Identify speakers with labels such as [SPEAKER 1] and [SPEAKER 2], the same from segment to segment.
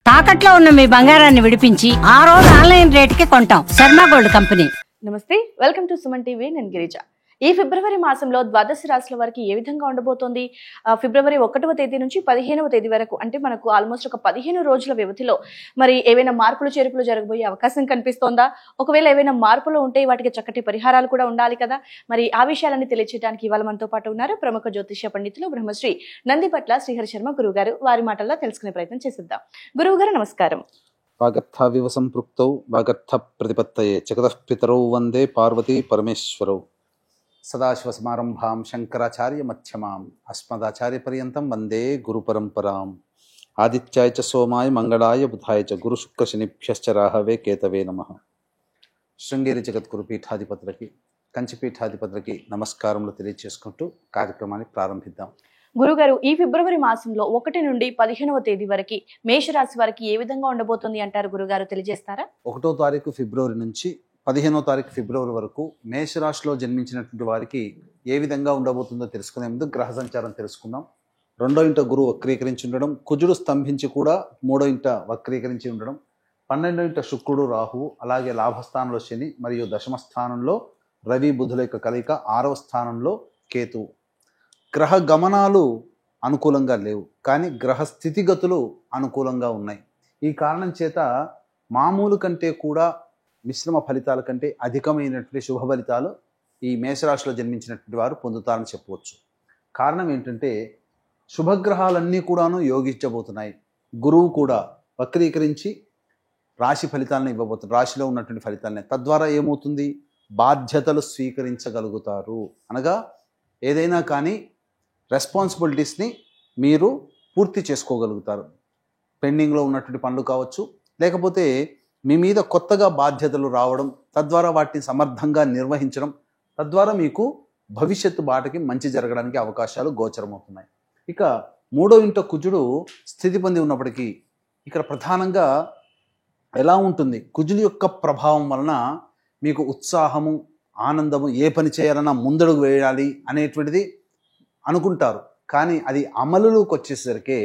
[SPEAKER 1] తాకట్లో ఉన్న మీ బంగారాన్ని విడిపించి ఆ రోజు ఆన్లైన్ రేటుకి కొంటాం. Sharma gold company.
[SPEAKER 2] నమస్తే, వెల్కమ్ టు సుమన్ టీవీ. నేను గిరిజ. ఈ ఫిబ్రవరి మాసంలో ద్వాదశ రాశుల వారికి ఏ విధంగా ఉండబోతోంది? ఫిబ్రవరి 1వ తేదీ నుంచి 15వ తేదీ వరకు, అంటే మనకు ఆల్మోస్ట్ ఒక 15 రోజుల వ్యవధిలో మరి ఏవైనా మార్పులు చేర్పులు జరగబోయే అవకాశం కనిపిస్తోందా? ఒకవేళ ఏవైనా మార్పులు ఉంటే వాటికి చక్కటి పరిహారాలు కూడా ఉండాలి కదా. మరి ఆ విషయాలన్నీ తెలియచేయడానికి ఇవాళ మనతో పాటు ఉన్నారు ప్రముఖ జ్యోతిష్య పండితులు బ్రహ్మశ్రీ నందిపట్ల శ్రీహరి శర్మ గురువు గారు. వారి మాటల్లో తెలుసుకునే ప్రయత్నం చేసిద్దాం. గురువు గారు నమస్కారం.
[SPEAKER 3] వాగర్థావివ సంపృక్తౌ వాగర్థ ప్రతిపత్తయే జగతః పితరౌ వందే పార్వతీ పరమేశ్వరౌ. సదాశివసమారంభాం శంకరాచార్య మధ్యమాం అస్మదాచార్య పర్యంతం వందే గురు పరంపరాం. ఆదిత్యాయ చ సోమాయ మంగళాయ బుధాయ చ గురు శుక్ర శనిభ్యశ్చ రాహవే కేతవే నమః. శృంగేరి జగద్గురు పీఠాధిపతులకి, కంచిపీఠాధిపతులకి నమస్కారములు తెలియజేసుకుంటూ కార్యక్రమాన్ని ప్రారంభిద్దాం.
[SPEAKER 2] గురుగారు, ఈ ఫిబ్రవరి మాసంలో 1 నుండి 15వ తేదీ వరకు మేషరాశి వారికి ఏ విధంగా ఉండబోతుంది అంటారు? గురుగారు తెలియజేస్తారా?
[SPEAKER 3] 1వ తారీఖు ఫిబ్రవరి నుంచి 15వ తారీఖు ఫిబ్రవరి వరకు మేషరాశిలో జన్మించినటువంటి వారికి ఏ విధంగా ఉండబోతుందో తెలుసుకునే ముందు గ్రహ సంచారం తెలుసుకుందాం. 2వ ఇంట గురువు వక్రీకరించి ఉండడం, కుజుడు స్తంభించి కూడా 3వ ఇంట వక్రీకరించి ఉండడం, 12వ ఇంట శుక్రుడు రాహువు, అలాగే లాభస్థానంలో శని మరియు దశమ స్థానంలో రవి బుధుల యొక్క కలయిక, 6వ స్థానంలో కేతువు. గ్రహ గమనాలు అనుకూలంగా లేవు, కానీ గ్రహ స్థితిగతులు అనుకూలంగా ఉన్నాయి. ఈ కారణం చేత మామూలు కంటే కూడా మిశ్రమ ఫలితాల కంటే అధికమైనటువంటి శుభ ఫలితాలు ఈ మేషరాశిలో జన్మించినటువంటి వారు పొందుతారని చెప్పవచ్చు. కారణం ఏంటంటే శుభగ్రహాలన్నీ కూడాను యోగించబోతున్నాయి. గురువు కూడా వక్రీకరించి రాశి ఫలితాలను ఇవ్వబోతున్నారు, రాశిలో ఉన్నటువంటి ఫలితాలని. తద్వారా ఏమవుతుంది? బాధ్యతలు స్వీకరించగలుగుతారు. అనగా ఏదైనా కానీ రెస్పాన్సిబిలిటీస్ని మీరు పూర్తి చేసుకోగలుగుతారు. పెండింగ్లో ఉన్నటువంటి పనులు కావచ్చు, లేకపోతే మీ మీద కొత్తగా బాధ్యతలు రావడం, తద్వారా వాటిని సమర్థంగా నిర్వహించడం, తద్వారా మీకు భవిష్యత్తు బాటకి మంచి జరగడానికి అవకాశాలు గోచరమవుతున్నాయి. ఇక 3వ ఇంట కుజుడు స్థితి పొంది ఉన్నప్పటికీ ఇక్కడ ప్రధానంగా ఎలా ఉంటుంది? కుజుడు యొక్క ప్రభావం వలన మీకు ఉత్సాహము, ఆనందము, ఏ పని చేయాలన్నా ముందడుగు వేయాలి అనేటువంటిది అనుకుంటారు. కానీ అది అమలులోకి వచ్చేసరికి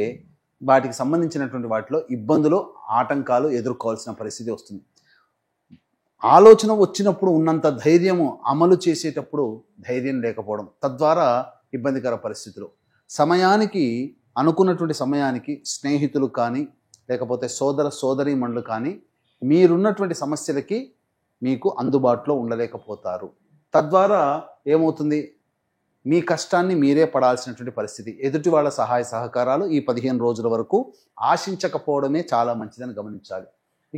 [SPEAKER 3] వాటికి సంబంధించినటువంటి వాటిలో ఇబ్బందులు, ఆటంకాలు ఎదుర్కోవాల్సిన పరిస్థితి వస్తుంది. ఆలోచన వచ్చినప్పుడు ఉన్నంత ధైర్యము అమలు చేసేటప్పుడు ధైర్యం లేకపోవడం, తద్వారా ఇబ్బందికర పరిస్థితులు. సమయానికి, అనుకున్నటువంటి సమయానికి స్నేహితులు కానీ లేకపోతే సోదర సోదరీమణులు కానీ మీరున్నటువంటి సమస్యలకి మీకు అందుబాటులో ఉండలేకపోతారు. తద్వారా ఏమవుతుంది? మీ కష్టాన్ని మీరే పడాల్సినటువంటి పరిస్థితి. ఎదుటి వాళ్ళ సహాయ సహకారాలు ఈ 15 రోజుల వరకు ఆశించకపోవడమే చాలా మంచిదని గమనించాలి.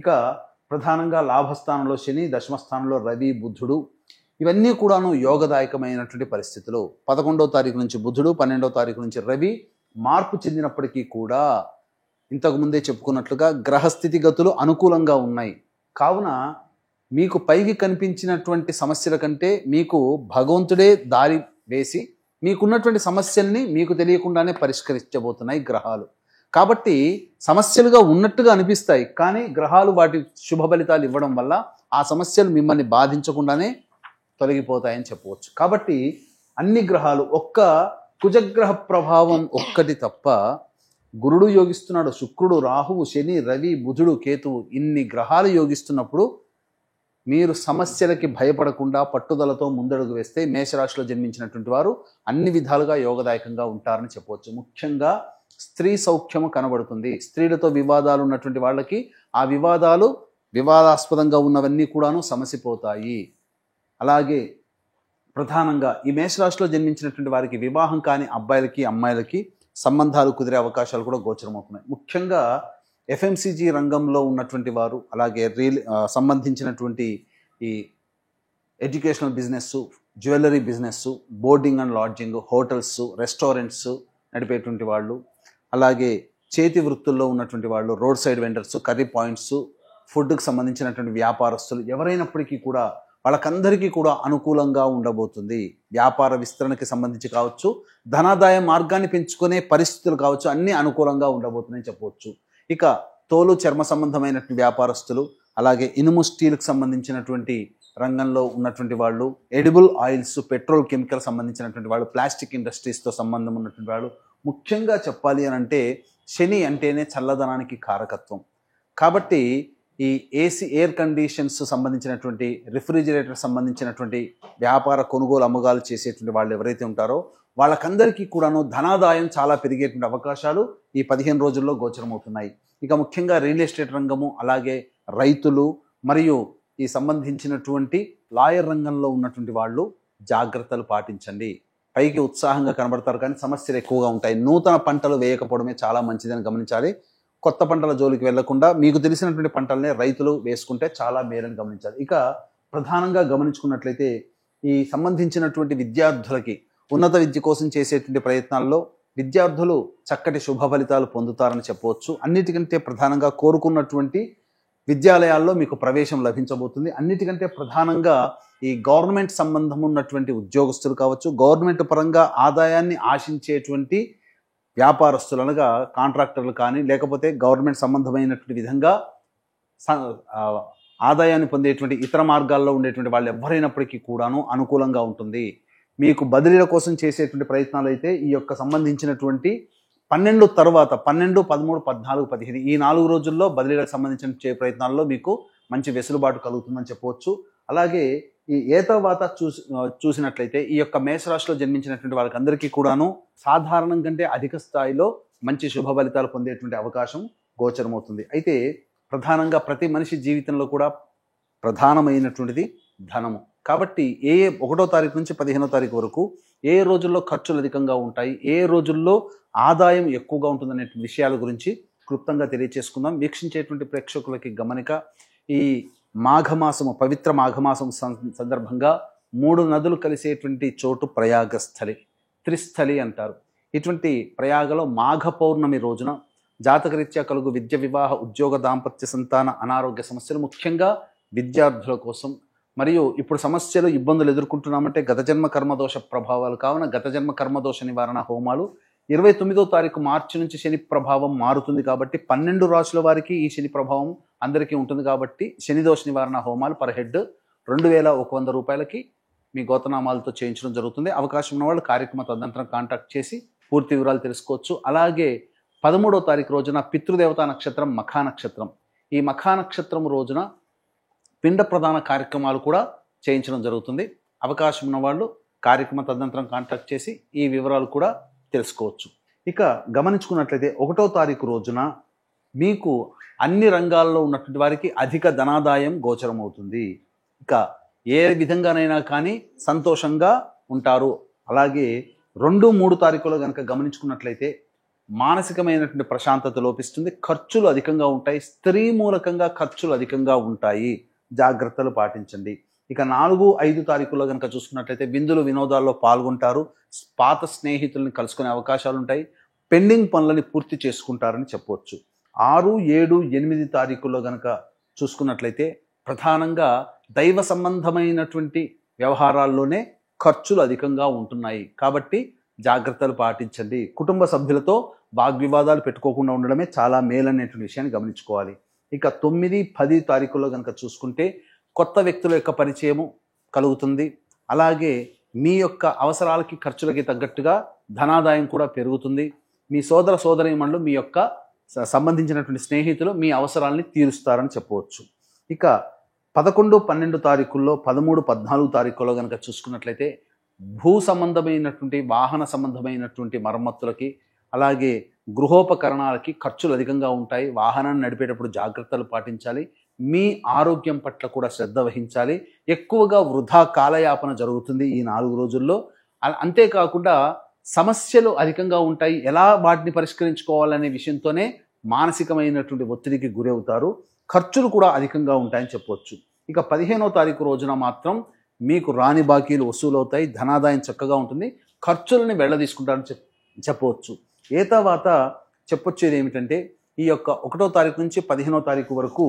[SPEAKER 3] ఇక ప్రధానంగా లాభస్థానంలో శని, దశమస్థానంలో రవి, బుధుడు, ఇవన్నీ కూడాను యోగదాయకమైనటువంటి పరిస్థితులు. 11వ తారీఖు నుంచి బుధుడు, 12వ తారీఖు నుంచి రవి మార్పు చెందినప్పటికీ కూడా ఇంతకుముందే చెప్పుకున్నట్లుగా గ్రహస్థితిగతులు అనుకూలంగా ఉన్నాయి. కావున మీకు పైకి కనిపించినటువంటి సమస్యల కంటే మీకు భగవంతుడే దారి వేసి మీకున్నటువంటి సమస్యల్ని మీకు తెలియకుండానే పరిష్కరించబోతున్నాయి గ్రహాలు. కాబట్టి సమస్యలుగా ఉన్నట్టుగా అనిపిస్తాయి, కానీ గ్రహాలు వాటి శుభ ఫలితాలు ఇవ్వడం వల్ల ఆ సమస్యలు మిమ్మల్ని బాధించకుండానే తొలగిపోతాయని చెప్పవచ్చు. కాబట్టి అన్ని గ్రహాలు, ఒక్క కుజగ్రహ ప్రభావం ఒక్కటి తప్ప గురుడు యోగిస్తున్నాడు, శుక్రుడు, రాహువు, శని, రవి, బుధుడు, కేతువు, ఇన్ని గ్రహాలు యోగిస్తున్నప్పుడు మీరు సమస్యలకి భయపడకుండా పట్టుదలతో ముందడుగు వేస్తే మేషరాశిలో జన్మించినటువంటి వారు అన్ని విధాలుగా యోగదాయకంగా ఉంటారని చెప్పవచ్చు. ముఖ్యంగా స్త్రీ సౌఖ్యము కనబడుతుంది. స్త్రీలతో వివాదాలు ఉన్నటువంటి వాళ్ళకి ఆ వివాదాలు, వివాదాస్పదంగా ఉన్నవన్నీ కూడాను సమసిపోతాయి. అలాగే ప్రధానంగా ఈ మేషరాశిలో జన్మించినటువంటి వారికి వివాహం కాని అబ్బాయిలకి, అమ్మాయిలకి సంబంధాలు కుదిరే అవకాశాలు కూడా గోచరమవుతున్నాయి. ముఖ్యంగా ఎఫ్ఎంసీజీ రంగంలో ఉన్నటువంటి వారు, అలాగే సంబంధించినటువంటి ఈ educational business, jewellery business, boarding and lodging, hotels, restaurants నడిపేటువంటి వాళ్ళు, అలాగే చేతి వృత్తుల్లో ఉన్నటువంటి వాళ్ళు, road side vendors, curry points, ఫుడ్కి సంబంధించినటువంటి వ్యాపారస్తులు, ఎవరైనప్పటికీ కూడా వాళ్ళకందరికీ కూడా అనుకూలంగా ఉండబోతుంది. వ్యాపార విస్తరణకి సంబంధించి కావచ్చు, ధనాదాయ మార్గాన్ని పెంచుకునే పరిస్థితులు కావచ్చు, అన్నీ అనుకూలంగా ఉండబోతున్నాయని చెప్పవచ్చు. ఇక తోలు, చర్మ సంబంధమైనటువంటి వ్యాపారస్తులు, అలాగే ఇనుము, స్టీల్కి సంబంధించినటువంటి రంగంలో ఉన్నటువంటి వాళ్ళు, ఎడిబుల్ ఆయిల్స్, పెట్రోల్, కెమికల్ సంబంధించినటువంటి వాళ్ళు, ప్లాస్టిక్ ఇండస్ట్రీస్తో సంబంధం ఉన్నటువంటి వాళ్ళు, ముఖ్యంగా చెప్పాలి అని అంటే శని అంటేనే చల్లదనానికి కారకత్వం. కాబట్టి ఈ ఎయిర్ కండిషన్స్ సంబంధించినటువంటి రిఫ్రిజిరేటర్ సంబంధించినటువంటి వ్యాపార కొనుగోలు అమ్మకాలు చేసేటువంటి వాళ్ళు ఎవరైతే ఉంటారో వాళ్ళకందరికీ కూడాను ధనాదాయం చాలా పెరిగేటువంటి అవకాశాలు ఈ 15 రోజుల్లో గోచరమవుతున్నాయి. ఇక ముఖ్యంగా రియల్ ఎస్టేట్ రంగము, అలాగే రైతులు మరియు ఈ సంబంధించినటువంటి లాయర్ రంగంలో ఉన్నటువంటి వాళ్ళు జాగ్రత్తలు పాటించండి. పైకి ఉత్సాహంగా కనబడతారు కానీ సమస్యలు ఎక్కువగా ఉంటాయి. నూతన పంటలు వేయకపోవడమే చాలా మంచిదని గమనించాలి. కొత్త పంటల జోలికి వెళ్లకుండా మీకు తెలిసినటువంటి పంటలనే రైతులు వేసుకుంటే చాలా మేలని గమనించాలి. ఇక ప్రధానంగా గమనించుకున్నట్లయితే ఈ సంబంధించినటువంటి విద్యార్థులకి ఉన్నత విద్య కోసం చేసేటువంటి ప్రయత్నాల్లో విద్యార్థులు చక్కటి శుభ ఫలితాలు పొందుతారని చెప్పవచ్చు. అన్నిటికంటే ప్రధానంగా కోరుకున్నటువంటి విద్యాలయాల్లో మీకు ప్రవేశం లభించబోతుంది. అన్నిటికంటే ప్రధానంగా ఈ గవర్నమెంట్ సంబంధం ఉన్నటువంటి ఉద్యోగస్తులు కావచ్చు, గవర్నమెంట్ పరంగా ఆదాయాన్ని ఆశించేటువంటి వ్యాపారస్తులు అనగా కాంట్రాక్టర్లు కానీ, లేకపోతే గవర్నమెంట్ సంబంధమైనటువంటి విధంగా ఆదాయాన్ని పొందేటువంటి ఇతర మార్గాల్లో ఉండేటువంటి వాళ్ళు ఎవరైనప్పటికీ కూడాను అనుకూలంగా ఉంటుంది. మీకు బదిలీల కోసం చేసేటువంటి ప్రయత్నాలు అయితే ఈ యొక్క సంబంధించినటువంటి 12 తర్వాత 12, 13, 14, 15 ఈ 4 రోజుల్లో బదిలీలకు సంబంధించిన ప్రయత్నాల్లో మీకు మంచి వెసులుబాటు కలుగుతుందని చెప్పవచ్చు. అలాగే ఈ తర్వాత చూసినట్లయితే ఈ యొక్క మేషరాశిలో జన్మించినటువంటి వాళ్ళకందరికీ కూడాను సాధారణం కంటే అధిక స్థాయిలో మంచి శుభ ఫలితాలు పొందేటువంటి అవకాశం గోచరమవుతుంది. అయితే ప్రధానంగా ప్రతి మనిషి జీవితంలో కూడా ప్రధానమైనటువంటిది ధనము. కాబట్టి 1వ తారీఖు నుంచి 15వ తారీఖు వరకు ఏ రోజుల్లో ఖర్చులు అధికంగా ఉంటాయి, ఏ రోజుల్లో ఆదాయం ఎక్కువగా ఉంటుందనే విషయాల గురించి క్లుప్తంగా తెలియచేసుకుందాం. వీక్షించేటువంటి ప్రేక్షకులకి గమనిక, ఈ మాఘమాసము, పవిత్ర మాఘమాసం సందర్భంగా 3 నదులు కలిసేటువంటి చోటు ప్రయాగస్థలి, త్రిస్థలి అంటారు. ఇటువంటి ప్రయాగలో మాఘ పౌర్ణమి రోజున జాతకరీత్యా కలుగు విద్య, వివాహ, ఉద్యోగ, దాంపత్య, సంతాన, అనారోగ్య సమస్యలు, ముఖ్యంగా విద్యార్థుల కోసం, మరియు ఇప్పుడు సమస్యలు ఇబ్బందులు ఎదుర్కొంటున్నామంటే గత జన్మ కర్మదోష ప్రభావాలు కావున గత జన్మ కర్మదోష నివారణ హోమాలు 29వ తారీఖు మార్చి నుంచి శని ప్రభావం మారుతుంది కాబట్టి 12 రాశుల వారికి ఈ శని ప్రభావం అందరికీ ఉంటుంది కాబట్టి శని దోష నివారణ హోమాలు పర్ హెడ్ 2100 రూపాయలకి మీ గోతనామాలతో చేయించడం జరుగుతుంది. అవకాశం ఉన్నవాళ్ళు కార్యక్రమ తదనంతరం కాంటాక్ట్ చేసి పూర్తి వివరాలు తెలుసుకోవచ్చు. అలాగే 13వ తారీఖు రోజున పితృదేవతా నక్షత్రం మఖా నక్షత్రం. ఈ మఖా నక్షత్రం రోజున పిండ ప్రధాన కార్యక్రమాలు కూడా చేయించడం జరుగుతుంది. అవకాశం ఉన్నవాళ్ళు కార్యక్రమ తదనంతరం కాంటాక్ట్ చేసి ఈ వివరాలు కూడా తెలుసుకోవచ్చు. ఇక గమనించుకున్నట్లయితే 1వ తారీఖు రోజున మీకు అన్ని రంగాల్లో ఉన్నటువంటి వారికి అధిక ధనాదాయం గోచరం అవుతుంది. ఇక ఏ విధంగానైనా కానీ సంతోషంగా ఉంటారు. అలాగే 2, 3 తారీఖులో కనుక గమనించుకున్నట్లయితే మానసికమైనటువంటి ప్రశాంతత లోపిస్తుంది, ఖర్చులు అధికంగా ఉంటాయి, స్త్రీ మూలకంగా ఖర్చులు అధికంగా ఉంటాయి, జాగ్రత్తలు పాటించండి. ఇక 4, 5 తారీఖుల్లో కనుక చూసుకున్నట్లయితే విందులు వినోదాల్లో పాల్గొంటారు, పాత స్నేహితుల్ని కలుసుకునే అవకాశాలు ఉంటాయి, పెండింగ్ పనులని పూర్తి చేసుకుంటారని చెప్పవచ్చు. 6, 7, 8 తారీఖుల్లో కనుక చూసుకున్నట్లయితే ప్రధానంగా దైవ సంబంధమైనటువంటి వ్యవహారాల్లోనే ఖర్చులు అధికంగా ఉంటున్నాయి కాబట్టి జాగ్రత్తలు పాటించండి. కుటుంబ సభ్యులతో వాగ్వివాదాలు పెట్టుకోకుండా ఉండడమే చాలా మేలనేటువంటి విషయాన్ని గమనించుకోవాలి. ఇక 9, 10 తారీఖుల్లో కనుక చూసుకుంటే కొత్త వ్యక్తుల యొక్క పరిచయము కలుగుతుంది. అలాగే మీ యొక్క అవసరాలకి ఖర్చులకి తగ్గట్టుగా ధనాదాయం కూడా పెరుగుతుంది. మీ సోదర సోదరీమణులు, మీ యొక్క సంబంధించినటువంటి స్నేహితులు మీ అవసరాలని తీరుస్తారని చెప్పవచ్చు. ఇక 11, 12 తారీఖుల్లో 13, 14 తారీఖుల్లో కనుక చూసుకున్నట్లయితే భూ సంబంధమైనటువంటి వాహన సంబంధమైనటువంటి మరమ్మతులకి, అలాగే గృహోపకరణాలకి ఖర్చులు అధికంగా ఉంటాయి. వాహనాన్ని నడిపేటప్పుడు జాగ్రత్తలు పాటించాలి. మీ ఆరోగ్యం పట్ల కూడా శ్రద్ధ వహించాలి. ఎక్కువగా వృధా కాలయాపన జరుగుతుంది ఈ 4 రోజుల్లో. అంతేకాకుండా సమస్యలు అధికంగా ఉంటాయి. ఎలా వాటిని పరిష్కరించుకోవాలనే విషయంతోనే మానసికమైనటువంటి ఒత్తిడికి గురవుతారు. ఖర్చులు కూడా అధికంగా ఉంటాయని చెప్పవచ్చు. ఇక 15వ తారీఖు రోజున మాత్రం మీకు రాని బాకీలు వసూలు అవుతాయి, ధనాదాయం చక్కగా ఉంటుంది, ఖర్చులని వెళ్ళదీసుకుంటారని చెప్పవచ్చు. తర్వాత చెప్పొచ్చేది ఏమిటంటే ఈ యొక్క 1వ తారీఖు నుంచి 15వ తారీఖు వరకు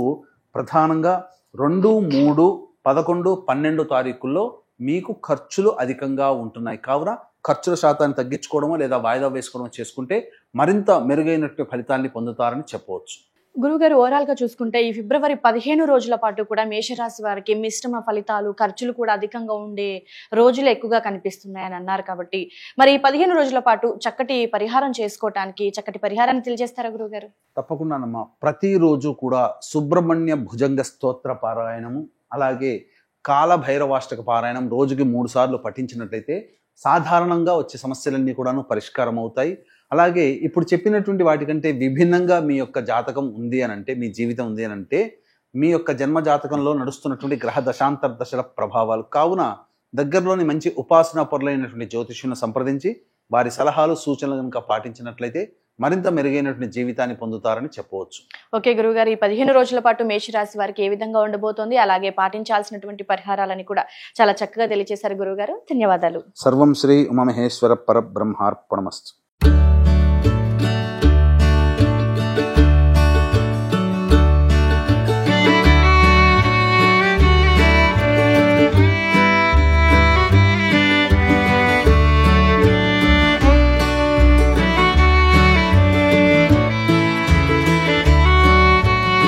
[SPEAKER 3] ప్రధానంగా 2, 3, 11, 12 తారీఖుల్లో మీకు ఖర్చులు అధికంగా ఉంటున్నాయి. కావున ఖర్చుల శాతాన్ని తగ్గించుకోవడమో లేదా వాయిదా వేసుకోవడమో చేసుకుంటే మరింత మెరుగైనటువంటి ఫలితాన్ని పొందుతారని చెప్పవచ్చు.
[SPEAKER 2] గురుగారు ఓవరాల్ గా చూసుకుంటే ఈ ఫిబ్రవరి 15 రోజుల పాటు కూడా మేషరాశి వారికి మిశ్రమ ఫలితాలు, ఖర్చులు కూడా అధికంగా ఉండే రోజులు ఎక్కువగా కనిపిస్తున్నాయని అన్నారు కాబట్టి మరి ఈ 15 రోజుల పాటు చక్కటి పరిహారం చేసుకోవటానికి చక్కటి పరిహారాన్ని తెలియజేస్తారా గురుగారు?
[SPEAKER 3] తప్పకుండానమ్మా. ప్రతిరోజు కూడా సుబ్రహ్మణ్య భుజంగ స్తోత్ర పారాయణము, అలాగే కాలభైరవాష్టక పారాయణం రోజుకి 3 సార్లు పఠించినట్లయితే సాధారణంగా వచ్చే సమస్యలన్నీ కూడాను పరిష్కారం అవుతాయి. అలాగే ఇప్పుడు చెప్పినటువంటి వాటికంటే విభిన్నంగా మీ యొక్క జాతకం ఉంది అని అంటే, మీ జీవితం ఉంది అని అంటే, మీ యొక్క జన్మ జాతకంలో నడుస్తున్నటువంటి గ్రహ దశాంతర దశల ప్రభావాలు కావున దగ్గరలోని మంచి ఉపాసనా పరులైనటువంటి జ్యోతిష్యులను సంప్రదించి వారి సలహాలు సూచనలు కనుక పాటించినట్లయితే మరింత మెరుగైనటువంటి జీవితాన్ని పొందుతారని చెప్పవచ్చు.
[SPEAKER 2] ఓకే గురుగారు, ఈ 15 రోజుల పాటు మేషరాశి వారికి ఏ విధంగా ఉండబోతోంది, అలాగే పాటించాల్సినటువంటి పరిహారాలని కూడా చాలా చక్కగా తెలియజేశారు గురుగారు. ధన్యవాదాలు.
[SPEAKER 3] సర్వం శ్రీ ఉమామహేశ్వర పరబ్రహ్మార్పణమస్తు.